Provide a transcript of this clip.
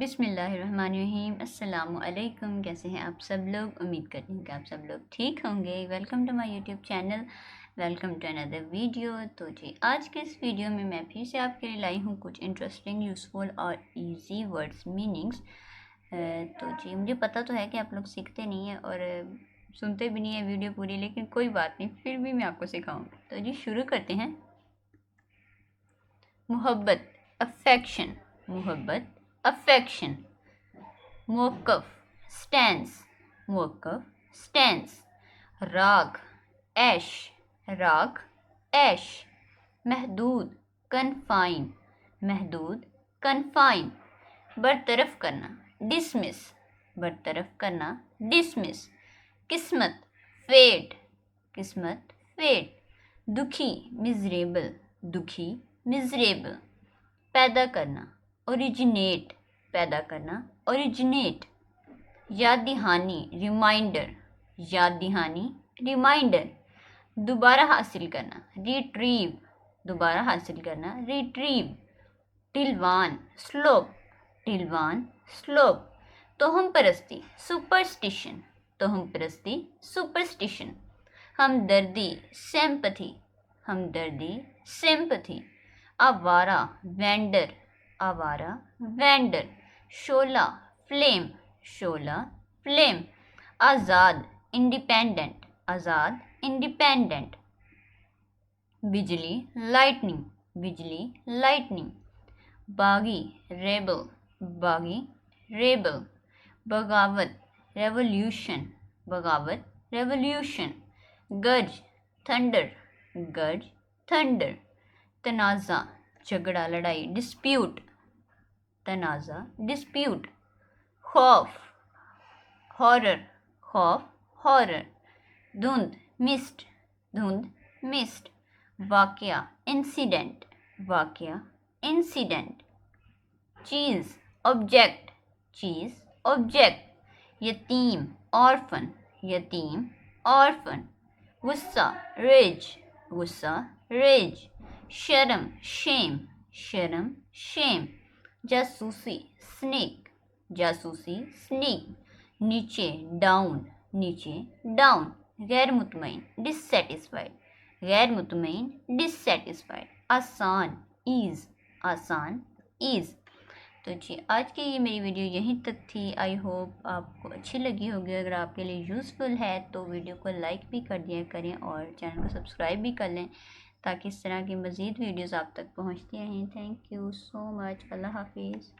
बिस्मिल्लाहिर्रहमानिर्रहीम। अस्सलामु अलैकुम। कैसे हैं आप सब लोग? उम्मीद करती हूँ कि आप सब लोग ठीक होंगे। Welcome to my YouTube channel, welcome to another video. तो जी, आज के इस वीडियो में मैं फिर से आपके लिए लाई हूँ कुछ इंटरेस्टिंग, यूज़फुल और इजी वर्ड्स मीनिंग्स। तो जी, मुझे पता तो है कि आप लोग सीखते नहीं हैं और सुनते भी नहीं है वीडियो पूरी, लेकिन कोई बात नहीं, फिर भी मैं आपको सिखाऊंगी। तो जी, शुरू करते हैं। मोहब्बत, अफेक्शन। मोहब्बत, अफेक्शन। मौक़िफ़, स्टैंस। मौक़िफ़, स्टैंस। राग, ऐश। राग, ऐश। महदूद, कन्फाइन। महदूद, कन्फाइन। बरतरफ करना, डिसमिस। बरतरफ करना, डिसमिस। किस्मत, फेट। किस्मत, फेट। दुखी, मिजरेबल। दुखी, मिजरेबल। पैदा करना, ओरिजिनेट। पैदा करना, ओरिजिनेट। याद दहानी, रिमाइंडर। याद दहानी, रिमाइंडर। दोबारा हासिल करना, रिट्रीव। दोबारा हासिल करना, रिट्रीव। टिलवान, स्लोप। टिलवान, स्लोप। तोहम परस्ती, सुपरस्टिशन। तोहम परस्ती, सुपरस्टिशन। हमदर्दी, सिंपैथी। हमदर्दी, सिंपैथी। आवारा, वेंडर। आवारा, वेंडर। शोला, फ्लेम। शोला, फ्लेम। आज़ाद, इंडिपेंडेंट। आज़ाद, इंडिपेंडेंट। बिजली, लाइटनिंग। बिजली, लाइटनिंग। बागी, रेबल। बागी, रेबल। बगावत, रेवोल्यूशन। बगावत, रेवोल्यूशन। गज, थंडर। गज, थंडर। तनाज़ा, झगड़ा, लड़ाई, डिस्प्यूट। तनाज़ा, डिस्प्यूट। खौफ, हॉरर। खौफ, हॉरर। धुंध, मिस्ट। धुंध, मिस्ट। वाकया, इंसिडेंट। वाकया, इंसिडेंट। चीज़, ऑब्जेक्ट। चीज़, ऑब्जेक्ट। यतीम, ऑर्फन। यतीम, ऑर्फन। गुस्सा, रेज। गुस्सा, रेज। शर्म, शेम। शर्म, शेम। जासूसी, स्नेक। जासूसी, स्नेक। नीचे, डाउन। नीचे, डाउन। गैर मुतमईन, डिससेटिस्फाइड। गैर मुतमईन, डिससेटिस्फाइड। आसान, ईज। आसान, ईज। तो जी, आज की ये मेरी वीडियो यहीं तक थी। आई होप आपको अच्छी लगी होगी। अगर आपके लिए यूज़फुल है तो वीडियो को लाइक भी कर दिया करें और चैनल को सब्सक्राइब भी कर लें, ताकि इस तरह की मज़ीद वीडियोज़ आप तक पहुँचती रहें। Thank you so much. अल्लाह हाफिज़।